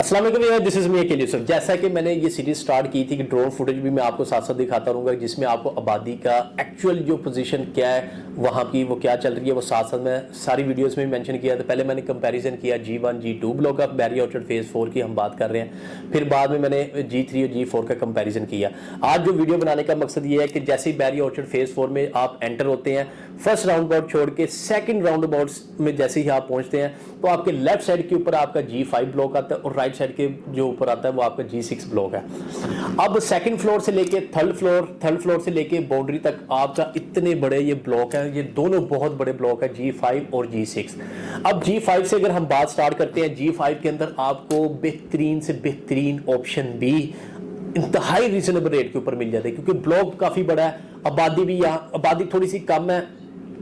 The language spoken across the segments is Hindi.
अस्सलाम वालेकुम, this is me Aqeel Yusuf. जैसा कि मैंने ये सीरीज स्टार्ट की थी कि ड्रोन फुटेज भी मैं आपको साथ साथ दिखाता रहूँगा, जिसमें आपको आबादी का एक्चुअल जो पोजीशन क्या है वहाँ की, वो क्या चल रही है, वो साथ साथ मैं सारी वीडियोस में मेंशन किया। तो पहले मैंने कंपैरिजन किया G1 G2 block of Berry Orchard phase 4 की हम बात कर रहे हैं, फिर बाद में मैंने G3 और G4 का कंपैरिजन किया। आज जो वीडियो बनाने का मकसद ये है कि जैसे ही बैरी ऑर्चर्ड फेज़ 4 में आप एंटर होते हैं, फर्स्ट राउंड अबाउट छोड़ के सेकंड राउंड अबाउट में जैसे ही आप पहुंचते हैं तो आपके लेफ्ट साइड के ऊपर आपका G5 ब्लॉक आता है और राइट साइड के जो ऊपर आता है वो आपका G6 ब्लॉक है। अब सेकंड फ्लोर से लेके थर्ड फ्लोर से लेके बाउंड्री तक आपका इतने बड़े ये ब्लॉक है, ये दोनों बहुत बड़े ब्लॉक है G5 और G6। अब G5 से अगर हम बात स्टार्ट करते हैं, G5 के अंदर आपको बेहतरीन से बेहतरीन ऑप्शन भी इंतहाई रीजनेबल रेट के ऊपर मिल जाते हैं, क्योंकि ब्लॉक काफी बड़ा है, आबादी भी यहाँ आबादी थोड़ी सी कम है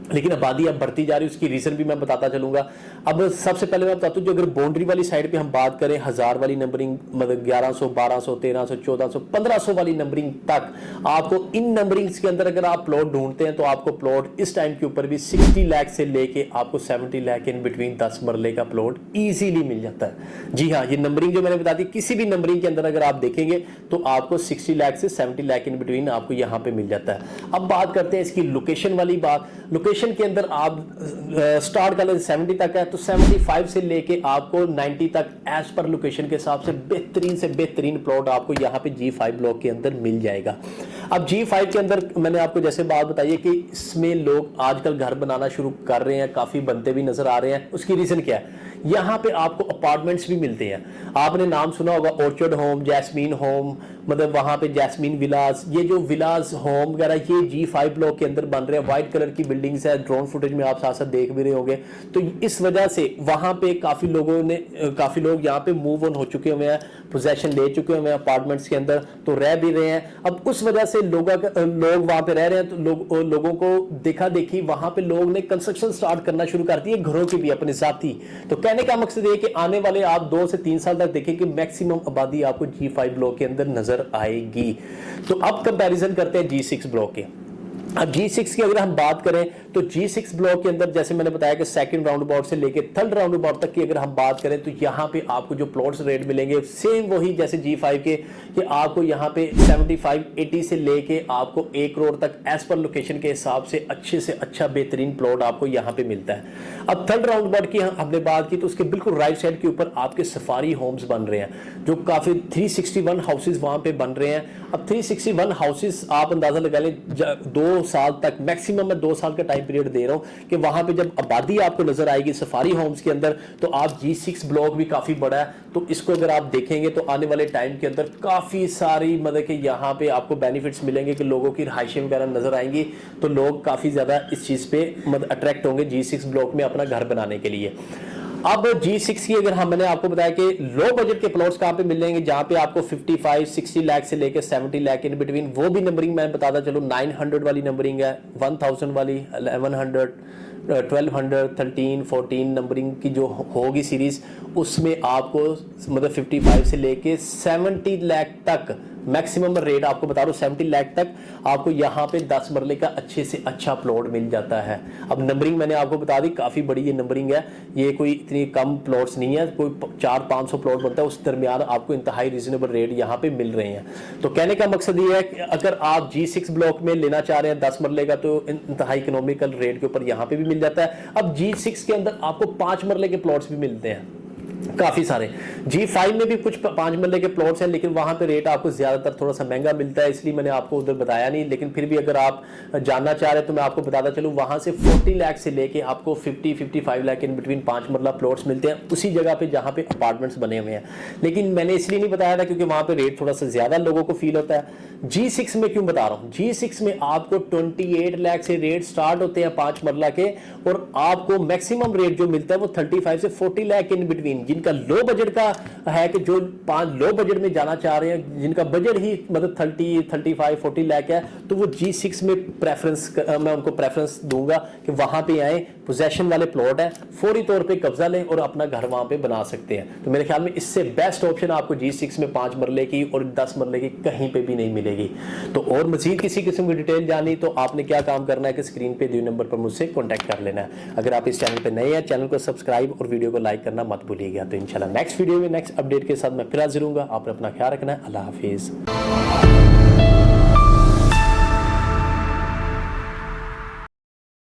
लेकिन आबादी अब बढ़ती जा रही है। उसकी रीजन भी मैं बताता चलूंगा। अब सबसे पहले मैं बताता हूँ, जो अगर बाउंड्री वाली साइड पे हम बात करें, 1000 वाली नंबरिंग, मतलब 1100 1200 1300 1400 1500 वाली नंबरिंग तक आपको इन नंबरिंग्स के अंदर अगर आप प्लॉट ढूंढते हैं तो आपको प्लॉट इस टाइम के ऊपर भी 60 लाख से लेके आपको 70 लाख इन बिटवीन 10 मरले का प्लॉट इजीली मिल जाता है। जी हाँ, ये नंबरिंग जो मैंने बता दी, किसी भी नंबरिंग के अंदर अगर आप देखेंगे तो आपको 60 लाख से 70 लाख इन बिटवीन आपको यहाँ पे मिल जाता है। अब बात करते हैं इसकी लोकेशन वाली बात। लोकेशन के अंदर आप स्टार्ट कर लें 70 तक है तो 75 से लेके आपको 90 तक एज पर लोकेशन के हिसाब से बेहतरीन प्लॉट आपको यहाँ पे G5 ब्लॉक के अंदर मिल जाएगा। अब G5 के अंदर मैंने आपको जैसे बात बताई है कि इसमें लोग आजकल घर बनाना शुरू कर रहे हैं, काफी बनते भी नजर आ रहे हैं। उसकी रीजन क्या है? यहाँ पे आपको अपार्टमेंट्स भी मिलते हैं। आपने नाम सुना होगा ऑर्चर्ड होम, जैस्मीन होम, मतलब वहां पे जैस्मीन विलास, ये जो विलास होम वगैरह ये G5 ब्लॉक के अंदर बन रहे हैं। व्हाइट कलर की बिल्डिंग्स है, ड्रोन फुटेज में आप साथ साथ देख भी रहे होंगे। तो इस वजह से वहां पे काफी लोग यहाँ पे मूव ऑन हो चुके हुए हैं, पोजेशन ले चुके हुए हैं अपार्टमेंट्स के अंदर, तो रह भी रहे हैं। अब उस वजह से लोग वहां पे रह रहे हैं, तो लोगों को देखा देखी वहां पे लोग ने कंस्ट्रक्शन स्टार्ट करना शुरू कर दिए, घरों की भी अपने जाती। तो कहने का मकसद है कि आने वाले आप 2 से 3 साल तक देखें कि मैक्सिमम आबादी आपको G5 ब्लॉक के अंदर नजर आएगी। तो अब कंपैरिजन करते हैं G6 ब्लॉक के। अब G6 की अगर हम बात करें तो G6 ब्लॉक के अंदर जैसे मैंने बताया कि सेकंड राउंड अबाउट से लेके थर्ड राउंड अबाउट तक की अगर हम बात करें तो यहाँ पे आपको जो प्लॉट्स रेट मिलेंगे सेम वही जैसे G5 के, कि आपको यहाँ पे 75-80 से लेके आपको 1 करोड़ तक एज पर लोकेशन के हिसाब से अच्छे अच्छा बेहतरीन प्लॉट आपको यहाँ पे मिलता है। अब थर्ड राउंड अबाउट की हमने बात की तो उसके बिल्कुल राइट साइड के ऊपर आपके सफारी होम्स बन रहे हैं, जो काफी 361 हाउसेज वहां पे बन रहे हैं। अब 361 हाउसेज आप अंदाजा लगा लें 2 साल तक, मैक्सिमम मैं 2 साल का टाइम पीरियड दे रहा हूं कि वहां पे जब आबादी आपको नजर आएगी सफारी होम्स के अंदर, तो आप G6 ब्लॉक भी काफी बड़ा है, तो इसको अगर आप देखेंगे तो आने वाले टाइम के अंदर काफी सारी मतलब कि यहाँ पे आपको बेनिफिट्स मिलेंगे कि लोगों की रहायशें वगैरह नजर आएंगी, तो लोग काफी ज्यादा इस चीज पे मतलब अट्रैक्ट होंगे G6 ब्लॉक में अपना घर बनाने के लिए। अब G6 की अगर मैंने आपको बताया कि लो बजट के प्लॉट्स कहां पे मिलेंगे, जहां पे आपको 55-60 लाख से लेकर 70 लाख इन बिटवीन, वो भी नंबरिंग मैं बताता चलो। 900 वाली नंबरिंग है, 1000 वाली, 1100, 1200, 13, 14 नंबरिंग की जो होगी सीरीज, उसमें आपको मतलब 55 से लेके 70 लाख तक मैक्सिमम रेट आपको बता रहा हूं, 70 लाख तक आपको यहाँ पे 10 मरले का अच्छे से अच्छा प्लॉट मिल जाता है। अब नंबरिंग मैंने आपको बता दी, काफी बड़ी ये नंबरिंग है, ये कोई इतनी कम प्लॉट्स नहीं है, कोई 400-500 प्लॉट बनता है, उस दरमियान आपको इंतहाई रीजनेबल रेट यहाँ पे मिल रहे हैं। तो कहने का मकसद ये है कि अगर आप G6 ब्लॉक में लेना चाह रहे हैं 10 मरले का, तो इंतहाई इकोनॉमिकल रेट के ऊपर यहाँ पे भी मिल जाता है। अब G6 के अंदर आपको 5 मरले के प्लॉट्स भी मिलते हैं काफी सारे। G5 में भी कुछ 5 मरले के प्लॉट्स हैं, लेकिन वहां पे रेट आपको ज्यादातर थोड़ा सा महंगा मिलता है, इसलिए मैंने आपको उधर बताया नहीं। लेकिन फिर भी अगर आप जानना चाह रहे हैं तो मैं आपको बताता चलूं, वहां से 40 लाख से लेके आपको 50-55 लाख इन बिटवीन 5 मरला प्लॉट्स मिलते हैं उसी जगह पे जहां पे अपार्टमेंट्स बने हुए हैं। लेकिन मैंने इसलिए नहीं बताया था क्योंकि वहां पे रेट थोड़ा सा ज्यादा लोगों को फील होता है। G6 में क्यों बता रहा हूं, G6 में आपको 28 लाख से रेट स्टार्ट होते हैं 5 मरला के, और आपको मैक्सिमम रेट जो मिलता है वो 35 से 40 लाख इन बिटवीन। जिनका लो बजट का है कि जो 5 लो बजट में जाना चाह रहे हैं, जिनका बजट ही मतलब 35-40 लाख है, तो वो G6 में मैं उनको प्रेफरेंस दूंगा कि वहां पे आए, पोजेशन वाले प्लॉट है, फौरी तौर पे कब्जा लें और अपना घर वहां पे बना सकते हैं। तो मेरे ख्याल में इससे बेस्ट ऑप्शन आपको G6 में 5 मरले की और 10 मरले की कहीं पे भी नहीं मिलेगी। तो और मजीद किसी किस्म की डिटेल जानी तो आपने क्या काम करना है कि स्क्रीन पे दिए नंबर पर मुझसे कॉन्टैक्ट कर लेना है। अगर आप इस चैनल पे नए हैं, चैनल को सब्सक्राइब और वीडियो को लाइक करना मत भूलिएगा। शुक्रिया। तो इंशाल्लाह नेक्स्ट वीडियो में नेक्स्ट अपडेट के साथ मैं फिर हाजिर हूँगा। आपने अपना ख्याल रखना है। अल्लाह हाफिज़।